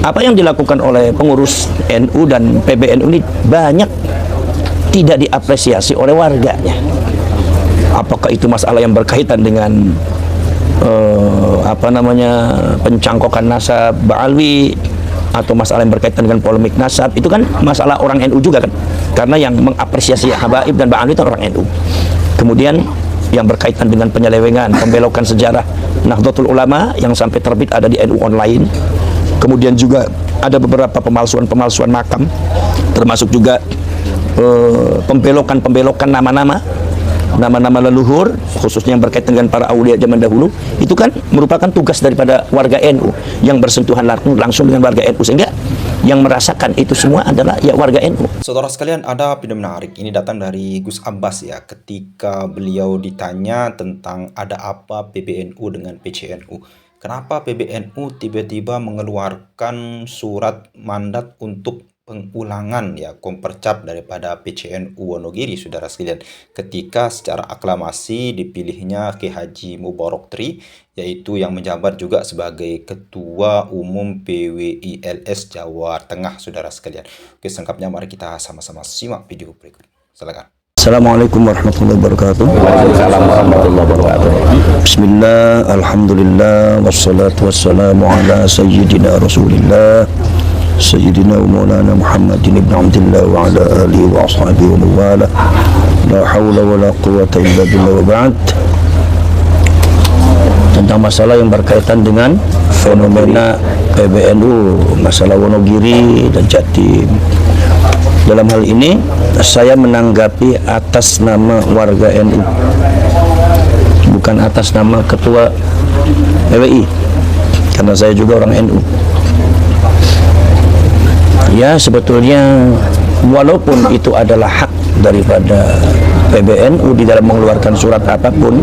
Apa yang dilakukan oleh pengurus NU dan PBNU ini banyak tidak diapresiasi oleh warganya. Apakah itu masalah yang berkaitan dengan pencangkokan nasab Ba'alwi, atau masalah yang berkaitan dengan polemik nasab, itu kan masalah orang NU juga kan, karena yang mengapresiasi Habaib dan Ba'alwi itu orang NU. Kemudian yang berkaitan dengan penyelewengan, pembelokan sejarah Nahdlatul Ulama yang sampai terbit ada di NU online. Kemudian juga ada beberapa pemalsuan makam, termasuk juga pembelokan nama-nama leluhur, khususnya yang berkaitan dengan para aulia zaman dahulu. Itu kan merupakan tugas daripada warga NU yang bersentuhan langsung dengan warga NU, sehingga yang merasakan itu semua adalah ya warga NU. Saudara sekalian, ada video menarik. Ini datang dari Gus Abbas ya, ketika beliau ditanya tentang ada apa PBNU dengan PCNU. Kenapa PBNU tiba-tiba mengeluarkan surat mandat untuk pengulangan ya kompercap daripada PCNU Wonogiri, saudara sekalian, ketika secara aklamasi dipilihnya Ki Haji Mubarak Tri, yaitu yang menjabat juga sebagai Ketua Umum PWILS Jawa Tengah, saudara sekalian. Oke, selengkapnya mari kita sama-sama simak video berikut. Silakan. Assalamualaikum warahmatullahi wabarakatuh. Waalaikumsalam warahmatullahi wabarakatuh. Bismillah, alhamdulillah, wassalatu wassalamu ala sayyidina Rasulillah Sayyidina wa maulana Muhammadin ibn Abdillah wa ala alihi wa ashabihi wa mawala. La hawla wa la quwata illa billah wa ba'd. Tentang masalah yang berkaitan dengan fenomena PBNU, masalah Wonogiri dan Jatim. Dalam hal ini saya menanggapi atas nama warga NU, bukan atas nama ketua PWI, karena saya juga orang NU. Ya, sebetulnya walaupun itu adalah hak daripada PBNU di dalam mengeluarkan surat apapun,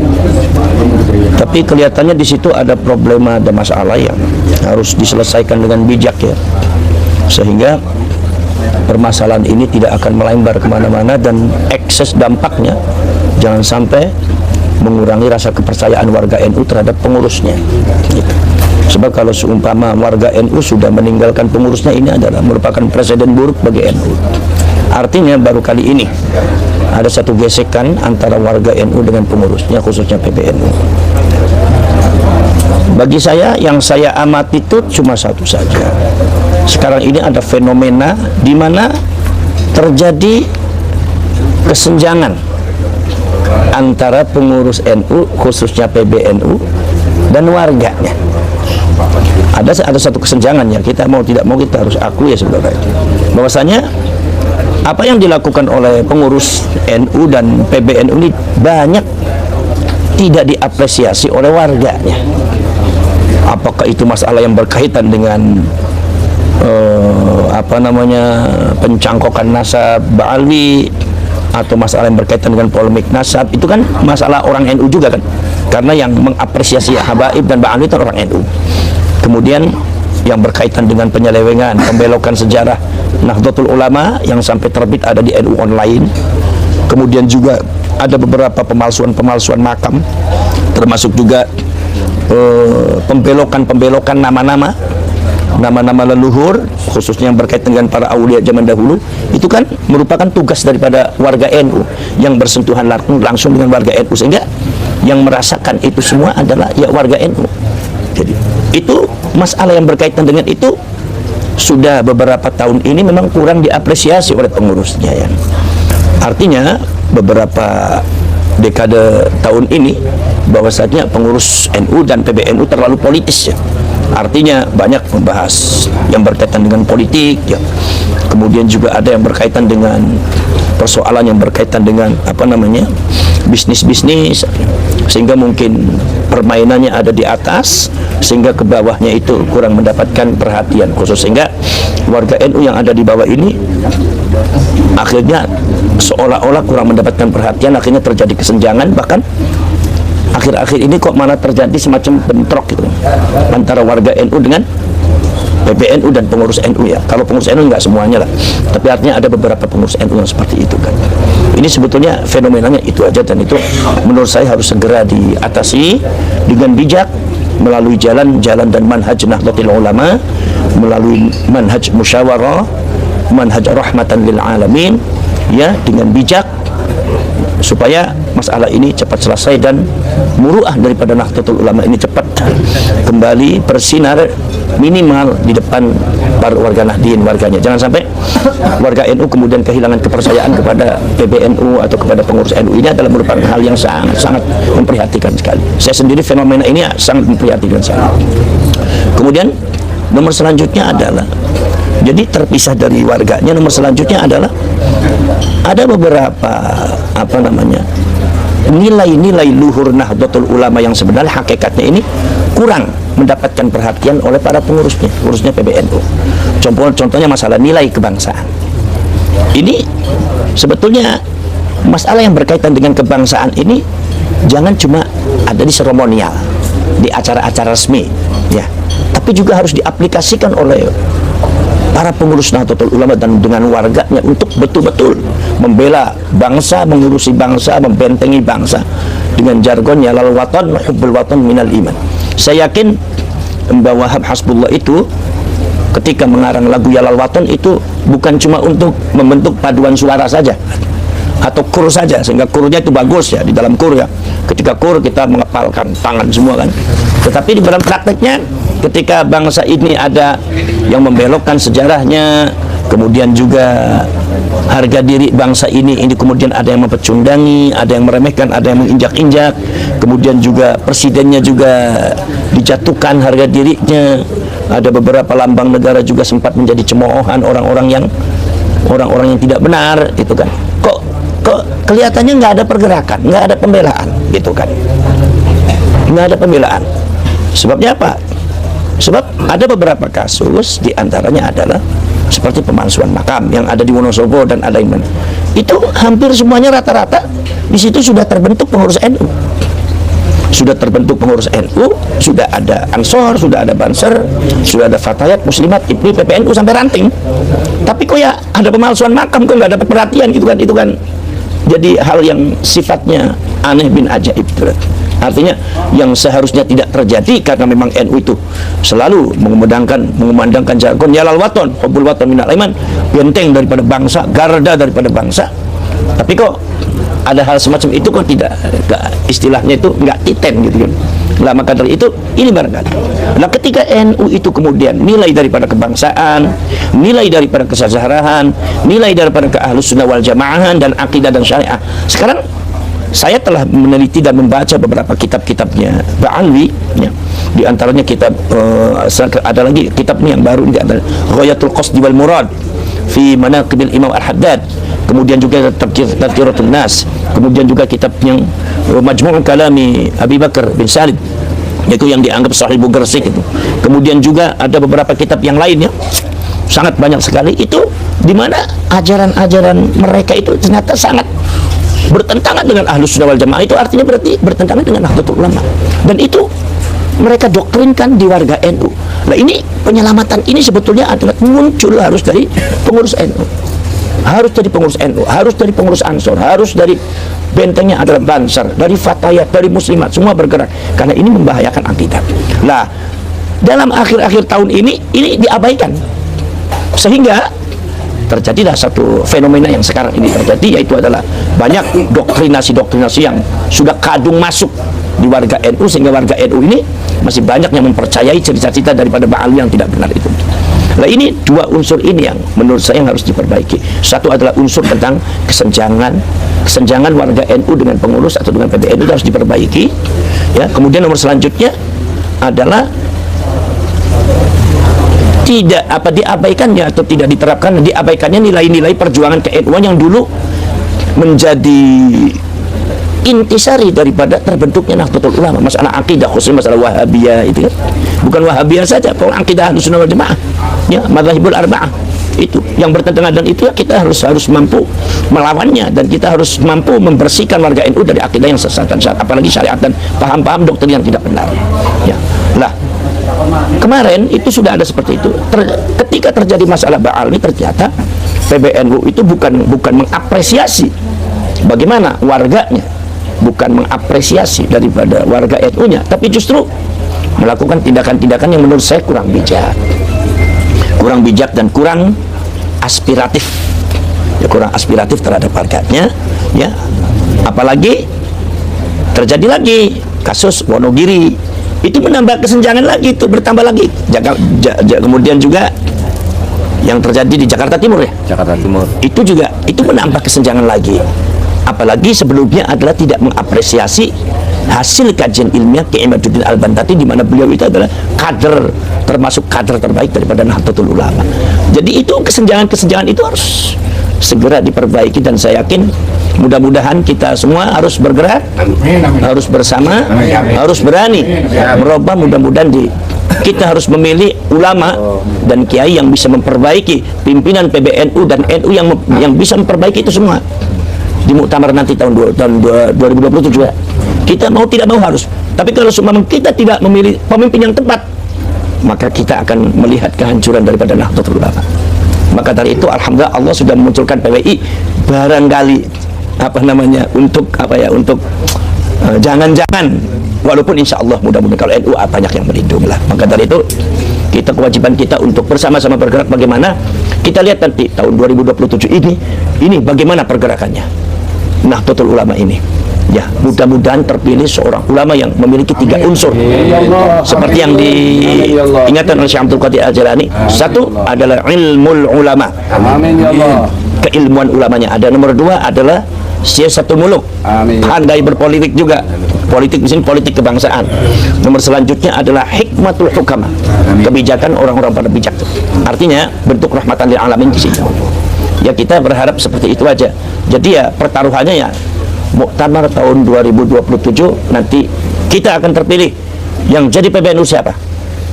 tapi kelihatannya di situ ada problema, ada masalah yang harus diselesaikan dengan bijak ya, sehingga permasalahan ini tidak akan melembar kemana-mana dan ekses dampaknya jangan sampai mengurangi rasa kepercayaan warga NU terhadap pengurusnya gitu. Sebab kalau seumpama warga NU sudah meninggalkan pengurusnya, ini adalah merupakan presiden buruk bagi NU. Artinya baru kali ini ada satu gesekan antara warga NU dengan pengurusnya, khususnya PBNU. Bagi saya, yang saya amati itu cuma satu saja. Sekarang ini ada fenomena di mana terjadi kesenjangan antara pengurus NU, khususnya PBNU, dan warganya. Ada satu kesenjangan ya, kita mau tidak mau kita harus akui ya sebenarnya, bahwasanya apa yang dilakukan oleh pengurus NU dan PBNU ini banyak tidak diapresiasi oleh warganya. Apakah itu masalah yang berkaitan dengan pencangkokan nasab Ba'alwi, atau masalah yang berkaitan dengan polemik nasab, itu kan masalah orang NU juga kan, karena yang mengapresiasi Habaib dan Ba'alwi itu orang NU. Kemudian yang berkaitan dengan penyelewengan, pembelokan sejarah Nahdlatul Ulama yang sampai terbit ada di NU online. Kemudian juga ada beberapa pemalsuan makam, termasuk juga pembelokan nama-nama leluhur, khususnya yang berkaitan dengan para aulia zaman dahulu. Itu kan merupakan tugas daripada warga NU yang bersentuhan langsung dengan warga NU, sehingga yang merasakan itu semua adalah ya warga NU. Jadi itu masalah yang berkaitan dengan itu sudah beberapa tahun ini memang kurang diapresiasi oleh pengurusnya ya. Artinya beberapa dekade tahun ini bahwasanya pengurus NU dan PBNU terlalu politis ya. Artinya banyak membahas yang berkaitan dengan politik ya. Kemudian juga ada yang berkaitan dengan persoalan yang berkaitan dengan bisnis-bisnis, sehingga mungkin permainannya ada di atas, sehingga ke bawahnya itu kurang mendapatkan perhatian khusus, sehingga warga NU yang ada di bawah ini akhirnya seolah-olah kurang mendapatkan perhatian, akhirnya terjadi kesenjangan. Bahkan akhir-akhir ini kok malah terjadi semacam bentrok gitu antara warga NU dengan PBNU dan pengurus NU ya. Kalau pengurus NU nggak semuanya lah, tapi artinya ada beberapa pengurus NU yang seperti itu kan. Ini sebetulnya fenomenanya itu aja, dan itu menurut saya harus segera diatasi dengan bijak melalui jalan dan manhaj Nahdlatul Ulama, melalui manhaj musyawarah, manhaj rahmatan lil alamin, ya, dengan bijak, supaya masalah ini cepat selesai dan muruah daripada Nahdlatul Ulama ini cepat kembali bersinar minimal di depan para warga Nahdien, warganya. Jangan sampai warga NU kemudian kehilangan kepercayaan kepada PBNU atau kepada pengurus NU. Ini adalah merupakan hal yang sangat memprihatinkan sekali. Saya sendiri fenomena ini sangat memprihatinkan sekali. Kemudian nomor selanjutnya adalah, jadi terpisah dari warganya, nomor selanjutnya adalah ada beberapa nilai-nilai luhur Nahdlatul Ulama yang sebenarnya hakikatnya ini kurang mendapatkan perhatian oleh para pengurusnya PBNU. Contohnya masalah nilai kebangsaan. Ini sebetulnya masalah yang berkaitan dengan kebangsaan ini jangan cuma ada di seremonial, di acara-acara resmi, ya, tapi juga harus diaplikasikan oleh para pengurus Nahdlatul Ulama dan dengan warganya untuk betul-betul membela bangsa, mengurusi bangsa, membentengi bangsa dengan jargonnya lal watan hubbul watan minal iman. Saya yakin Mbah Wahab Hasbullah itu ketika mengarang lagu Yalal Watan itu bukan cuma untuk membentuk paduan suara saja atau kur saja, sehingga kurnya itu bagus ya, di dalam kur ya, ketika kur kita mengepalkan tangan semua kan, tetapi di dalam prakteknya ketika bangsa ini ada yang membelokkan sejarahnya, kemudian juga harga diri bangsa ini kemudian ada yang mempecundangi, ada yang meremehkan, ada yang menginjak-injak, kemudian juga presidennya juga dijatuhkan harga dirinya, ada beberapa lambang negara juga sempat menjadi cemoohan orang-orang yang tidak benar, gitu kan. Kok kelihatannya nggak ada pergerakan, nggak ada pembelaan, gitu kan, nggak ada pembelaan. Sebabnya apa? Sebab ada beberapa kasus, diantaranya adalah seperti pemalsuan makam yang ada di Wonosobo dan ada yang mana. Itu hampir semuanya rata-rata di situ sudah terbentuk pengurus NU. Sudah terbentuk pengurus NU, sudah ada Ansor, sudah ada Banser, sudah ada Fatayat, Muslimat, IPMI, PPNU sampai ranting. Tapi kok ya ada pemalsuan makam, kok nggak dapat perhatian, gitu kan? Itu kan jadi hal yang sifatnya aneh bin ajaib. Artinya yang seharusnya tidak terjadi, karena memang NU itu selalu mengumandangkan jargon Yalal Waton, hubbul watan minal iman, benteng daripada bangsa, garda daripada bangsa. Tapi kok ada hal semacam itu kok tidak, istilahnya itu nggak titen, gitu kan. Nah, maka dari itu ini barangkali. Nah, ketika NU itu kemudian nilai daripada kebangsaan, nilai daripada kesejahteraan, nilai daripada keahlus sunnah wal jamaahan dan akidah dan syariah. Sekarang saya telah meneliti dan membaca beberapa kitab-kitabnya Ba'alwi, ya. Di antaranya kitab ada lagi kitabnya yang baru, di antara Ghayatul Qasdi wal Murad fi Manaqibil Imam Al-Haddad, kemudian juga Tadhkiratun Nas, kemudian juga kitab yang Majmu' Kalami Abi Bakar bin Salib, yaitu yang dianggap Sahih Gresik itu. Kemudian juga ada beberapa kitab yang lainnya, sangat banyak sekali, itu di mana ajaran-ajaran mereka itu ternyata sangat bertentangan dengan Ahlus Sunnah wal Jamaah. Itu artinya berarti bertentangan dengan Nahdlatul Ulama, dan itu mereka doktrinkan di warga NU. Nah, ini penyelamatan ini sebetulnya adalah muncul harus dari pengurus NU, harus dari pengurus NU, harus dari pengurus Ansor, harus dari bentengnya adalah Bansar, dari Fatayat, dari Muslimat, semua bergerak, karena ini membahayakan akidah. Nah, dalam akhir-akhir tahun ini diabaikan, sehingga terjadilah satu fenomena yang sekarang ini terjadi, yaitu adalah banyak doktrinasi-doktrinasi yang sudah kadung masuk di warga NU, sehingga warga NU ini masih banyak yang mempercayai cerita-cerita daripada Ba'alwi yang tidak benar itu. Nah, ini dua unsur ini yang menurut saya yang harus diperbaiki. Satu adalah unsur tentang kesenjangan warga NU dengan pengurus atau dengan PBNU, itu harus diperbaiki, ya. Kemudian nomor selanjutnya adalah tidak diabaikannya atau tidak diterapkan, diabaikannya nilai-nilai perjuangan ke-NU yang dulu menjadi intisari daripada terbentuknya Nahdlatul Ulama. Masalah akidah, khususnya masalah Wahabiyah itu kan, bukan Wahabiyah saja, kalau akidah Ahlus Sunnah wal Jamaah, ya, madzhabul arba'ah itu yang bertentangan, dan itu ya kita harus mampu melawannya, dan kita harus mampu membersihkan warga NU dari akidah yang sesat dan apalagi syariat dan paham-paham doktrin yang tidak benar, ya. Lah, kemarin itu sudah ada seperti itu. Ketika terjadi masalah Ba'alwi, ternyata PBNU itu bukan mengapresiasi bagaimana warganya, bukan mengapresiasi daripada warga NU-nya, tapi justru melakukan tindakan-tindakan yang menurut saya kurang bijak. kurang bijak dan kurang aspiratif, ya, kurang aspiratif terhadap warganya, ya. Apalagi terjadi lagi kasus Wonogiri, itu menambah kesenjangan lagi, itu bertambah lagi. Kemudian juga yang terjadi di Jakarta Timur, ya, Jakarta Timur. itu juga itu menambah kesenjangan lagi. Apalagi sebelumnya adalah tidak mengapresiasi hasil kajian ilmiah Kiai Imaduddin Al-Bantati, di mana beliau itu adalah kader, termasuk kader terbaik daripada Nahdlatul Ulama. Jadi itu kesenjangan itu harus segera diperbaiki, dan saya yakin mudah-mudahan kita semua harus bergerak, harus bersama, harus berani merubah. Mudah-mudahan kita harus memilih ulama dan kiai yang bisa memperbaiki pimpinan PBNU dan NU yang bisa memperbaiki itu semua di muktamar nanti tahun 2027. Kita mau tidak mau harus. Tapi kalau seumpama kita tidak memilih pemimpin yang tepat, maka kita akan melihat kehancuran daripada Nahdlatul Ulama. Maka dari itu alhamdulillah Allah sudah memunculkan PWI barangkali untuk jangan-jangan, walaupun insya Allah mudah-mudahan kalau NU banyak yang melindungi lah. Maka dari itu kewajiban kita untuk bersama-sama bergerak. Bagaimana kita lihat nanti tahun 2027 ini bagaimana pergerakannya Nahdlatul Ulama ini, ya. Mudah-mudahan terpilih seorang ulama yang memiliki 3 unsur seperti yang diingatkan oleh Syekh Abdul Qadir Al-Jilani. Satu adalah ilmul ulama, keilmuan ulamanya ada. Nomor 2 adalah siasatul muluk, pandai berpolitik juga. Politik di sini politik kebangsaan. Nomor selanjutnya adalah hikmatul hukama, kebijakan orang-orang pada bijak. Artinya bentuk rahmatan lil alamin di sini. Ya, kita berharap seperti itu aja. Jadi ya pertaruhannya ya muktamar tahun 2027 nanti kita akan terpilih yang jadi PBNU siapa.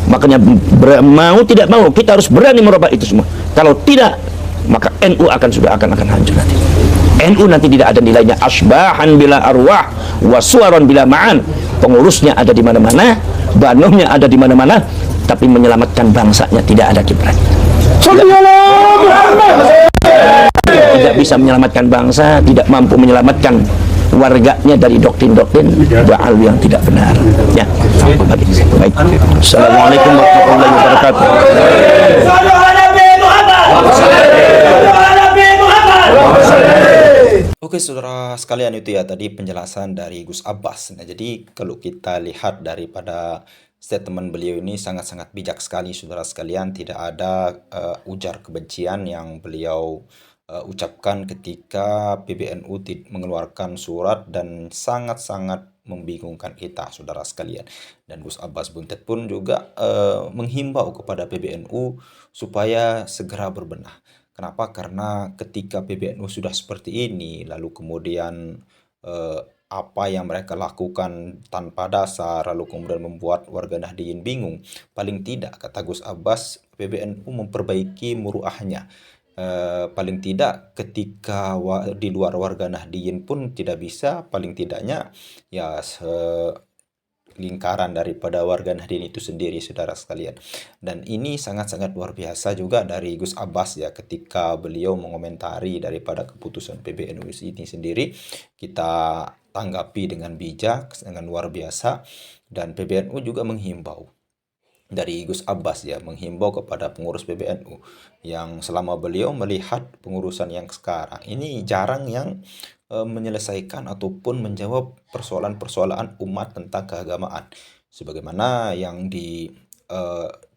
Makanya mau tidak mau kita harus berani merubah itu semua. Kalau tidak, maka NU akan hancur nanti. NU nanti tidak ada nilainya. Asbahan bila arwah wasuaron bila ma'an. Pengurusnya ada di mana-mana, banuhnya ada di mana-mana, tapi menyelamatkan bangsanya tidak ada kibrat. Tidak bisa menyelamatkan bangsa, tidak mampu menyelamatkan warganya dari doktrin-doktrin da'al yang tidak benar. Ya, baik. Assalamualaikum warahmatullahi wabarakatuh. Oke saudara sekalian, itu ya tadi penjelasan dari Gus Abbas. Nah, jadi kalau kita lihat daripada statement beliau ini sangat-sangat bijak sekali saudara sekalian. Tidak ada ujar kebencian yang beliau ucapkan ketika PBNU mengeluarkan surat, dan sangat-sangat membingungkan kita saudara sekalian. Dan Gus Abbas Buntet pun juga menghimbau kepada PBNU supaya segera berbenah. Kenapa? Karena ketika PBNU sudah seperti ini, lalu kemudian apa yang mereka lakukan tanpa dasar, lalu kemudian membuat warga Nahdliyin bingung. Paling tidak, kata Gus Abbas, PBNU memperbaiki muruahnya. Paling tidak ketika di luar warga Nahdliyin pun tidak bisa, paling tidaknya ya lingkaran daripada warga Nahdliyin itu sendiri saudara sekalian. Dan ini sangat-sangat luar biasa juga dari Gus Abbas ya, ketika beliau mengomentari daripada keputusan PBNU ini sendiri. Kita tanggapi dengan bijak, dengan luar biasa. Dan PBNU juga menghimbau, dari Gus Abbas ya, menghimbau kepada pengurus PBNU yang selama beliau melihat pengurusan yang sekarang ini jarang yang menyelesaikan ataupun menjawab persoalan-persoalan umat tentang keagamaan, sebagaimana yang di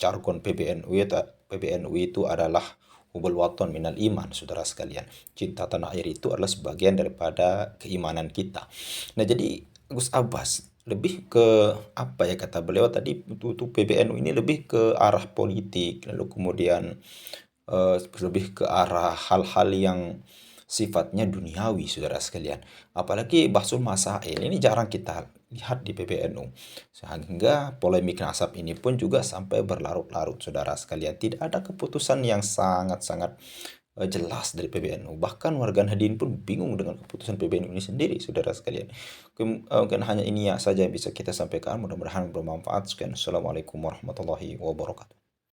jargon PBNU itu adalah hubul waton minal iman saudara sekalian. Cinta tanah air itu adalah sebagian daripada keimanan kita. Nah, jadi Gus Abbas lebih ke apa ya, kata beliau tadi, itu PBNU ini lebih ke arah politik, lalu kemudian lebih ke arah hal-hal yang sifatnya duniawi saudara sekalian. Apalagi bahsul masail ini jarang kita lihat di PBNU, sehingga polemik nasab ini pun juga sampai berlarut-larut saudara sekalian. Tidak ada keputusan yang sangat-sangat jelas dari PBNU. Bahkan warga Nahdliyin pun bingung dengan keputusan PBNU ini sendiri saudara sekalian. Mungkin hanya ini ya saja yang bisa kita sampaikan, mudah-mudahan bermanfaat. Sekian, assalamualaikum warahmatullahi wabarakatuh.